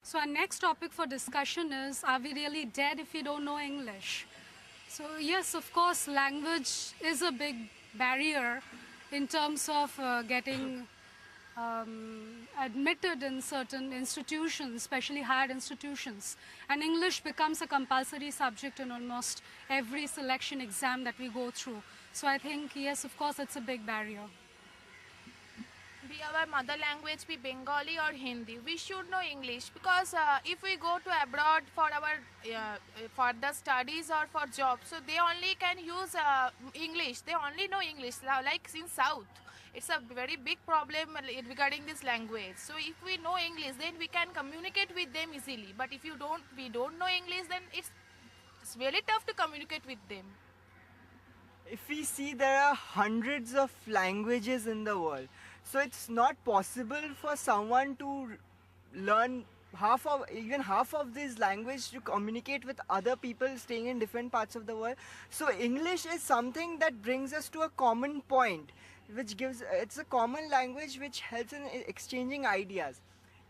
So our next topic for discussion is, are we really dead if we don't know English? So yes, of course, language is a big barrier in terms of getting admitted in certain institutions, especially higher institutions. And English becomes a compulsory subject in almost every selection exam that we go through. So I think, yes, of course, it's a big barrier. Be our mother language, be Bengali or Hindi, we should know English, because if we go to abroad for our further studies or for jobs, so they only can use English, they only know English. Now, like in South, it's a very big problem regarding this language. So if we know English, then we can communicate with them easily, but if we don't know English, then it's really tough to communicate with them. If we see, there are hundreds of languages in the world, so it's not possible for someone to learn even half of this language to communicate with other people staying in different parts of the world. So English is something that brings us to a common point, it's a common language which helps in exchanging ideas.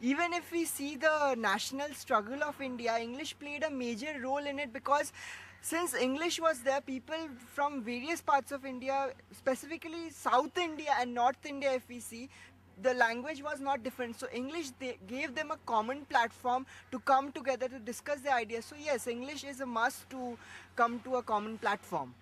Even if we see the national struggle of India, English played a major role in it, because since English was there, people from various parts of India, specifically South India and North India, if we see, the language was not different. So English, they gave them a common platform to come together to discuss their ideas. So yes, English is a must to come to a common platform.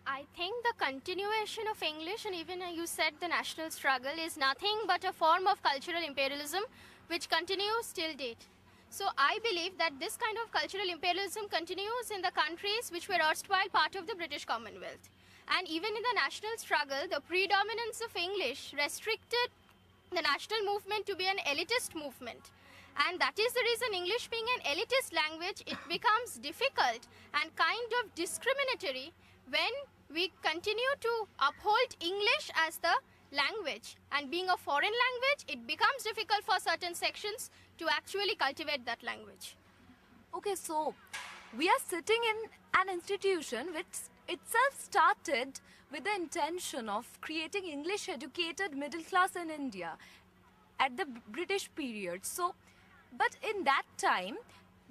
I think the continuation of English, and even you said the national struggle, is nothing but a form of cultural imperialism which continues till date. So I believe that this kind of cultural imperialism continues in the countries which were erstwhile part of the British Commonwealth. And even in the national struggle, the predominance of English restricted the national movement to be an elitist movement. And that is the reason English being an elitist language, it becomes difficult and kind of discriminatory when we continue to uphold English as the language. And being a foreign language, it becomes difficult for certain sections to actually cultivate that language. Okay, so we are sitting in an institution which itself started with the intention of creating English educated middle class in India at the British period. So, but in that time,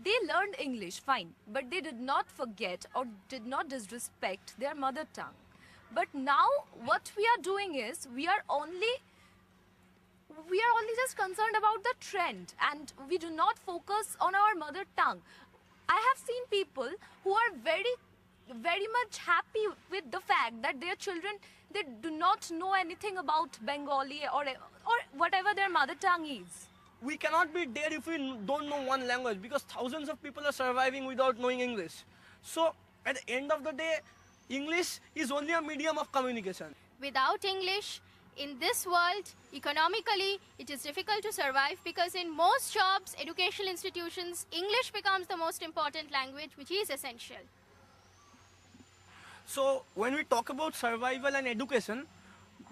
they learned English, fine, but they did not forget or did not disrespect their mother tongue. But now what we are doing is we are only just concerned about the trend, and we do not focus on our mother tongue. I have seen people who are very much happy with the fact that their children, they do not know anything about Bengali or whatever their mother tongue is. We cannot be dead if we don't know one language, because thousands of people are surviving without knowing English. So at the end of the day, English is only a medium of communication. Without English, in this world, economically, it is difficult to survive, because in most jobs, educational institutions, English becomes the most important language, which is essential. So when we talk about survival and education,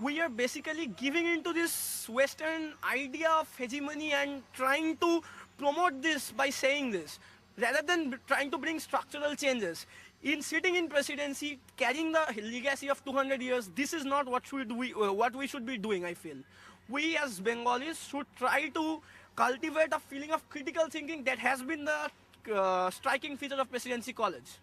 we are basically giving into this Western idea of hegemony and trying to promote this by saying this, rather than trying to bring structural changes. In sitting in presidency, carrying the legacy of 200 years, this is not what we should be doing, I feel. We as Bengalis should try to cultivate a feeling of critical thinking that has been the striking feature of Presidency College.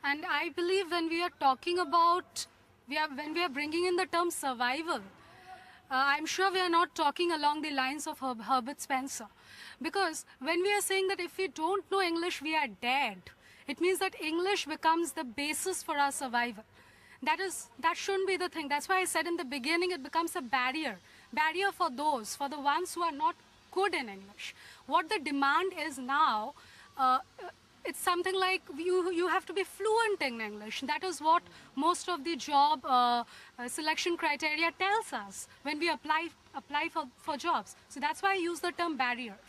And I believe when we are talking about, when we are bringing in the term survival, I'm sure we are not talking along the lines of Herbert Spencer. Because when we are saying that if we don't know English, we are dead, it means that English becomes the basis for our survival. That shouldn't be the thing. That's why I said in the beginning, it becomes a barrier for the ones who are not good in English. What the demand is now, it's something like you have to be fluent in English. That is what most of the job selection criteria tells us when we apply for jobs. So that's why I use the term barrier.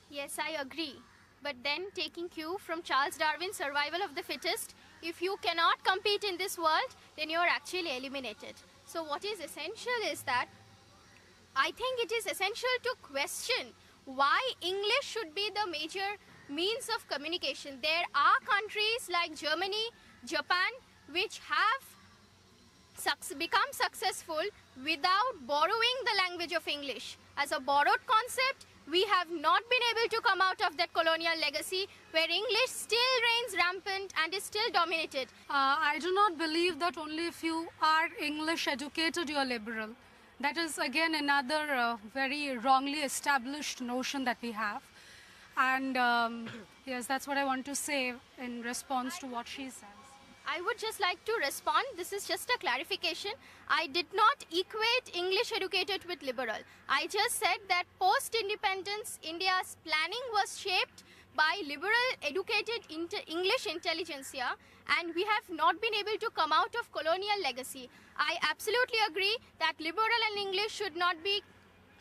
Yes, I agree. But then, taking cue from Charles Darwin's survival of the fittest, if you cannot compete in this world, then you are actually eliminated. So what is essential is that I think it is essential to question why English should be the major means of communication. There are countries like Germany, Japan, which have become successful without borrowing the language of English. As a borrowed concept, we have not been able to come out of that colonial legacy where English still reigns rampant and is still dominated. I do not believe that only if you are English educated, you are liberal. That is again another very wrongly established notion that we have. And yes, that's what I want to say in response to what she says. I would just like to respond. This is just a clarification. I did not equate English educated with liberal. I just said that post-independence, India's planning was shaped by liberal educated English intelligentsia, and we have not been able to come out of colonial legacy. I absolutely agree that liberal and English should not be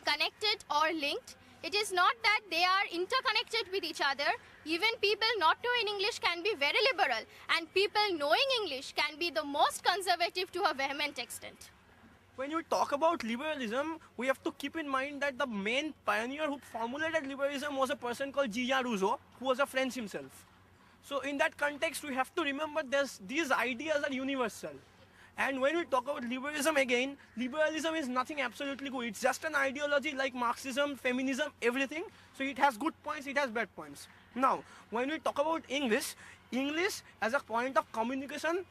connected or linked. It is not that they are interconnected with each other. Even people not knowing English can be very liberal, and people knowing English can be the most conservative to a vehement extent. When you talk about liberalism, we have to keep in mind that the main pioneer who formulated liberalism was a person called Jean Rousseau, who was a French himself. So in that context, we have to remember these ideas are universal. And when we talk about liberalism again, liberalism is nothing absolutely good. It's just an ideology like Marxism, feminism, everything. So it has good points, it has bad points. Now, when we talk about English, English as a point of communication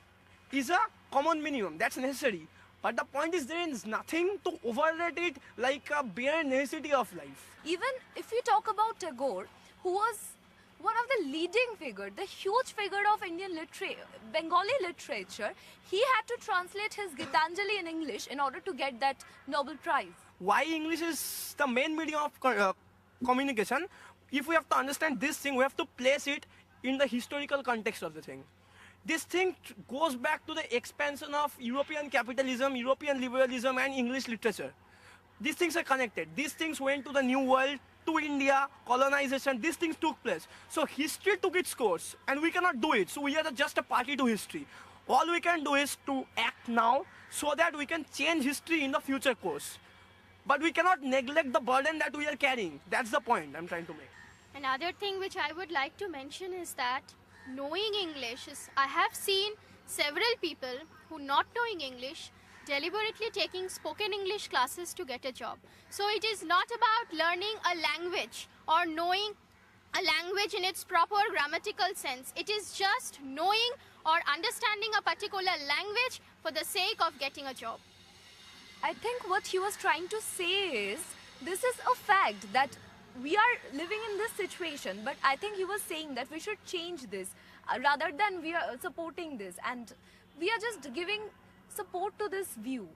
is a common minimum. That's necessary. But the point is there is nothing to overrate it like a bare necessity of life. Even if we talk about Tagore, who was one of the leading figure, the huge figure of Indian Bengali literature, he had to translate his Gitanjali in English in order to get that Nobel Prize. Why English is the main medium of communication? If we have to understand this thing, we have to place it in the historical context of the thing. This thing goes back to the expansion of European capitalism, European liberalism, and English literature. These things are connected. These things went to the New World, to India, colonization, these things took place. So history took its course, and we cannot do it. So we are just a party to history. All we can do is to act now so that we can change history in the future course. But we cannot neglect the burden that we are carrying. That's the point I'm trying to make. Another thing which I would like to mention is that knowing English is, I have seen several people who not knowing English deliberately taking spoken English classes to get a job. So it is not about learning a language or knowing a language in its proper grammatical sense. It is just knowing or understanding a particular language for the sake of getting a job. I think what he was trying to say is, this is a fact that we are living in this situation, but I think he was saying that we should change this rather than we are supporting this, and we are just giving support to this view.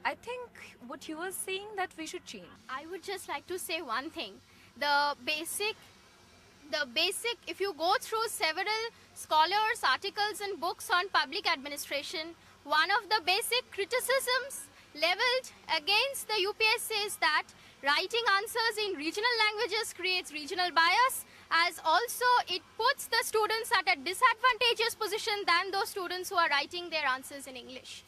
I think what he was saying that we should change. I would just like to say one thing. The basic, if you go through several scholars, articles and books on public administration, one of the basic criticisms leveled against the UPSC is that writing answers in regional languages creates regional bias, as also it puts the students at a disadvantageous position than those students who are writing their answers in English.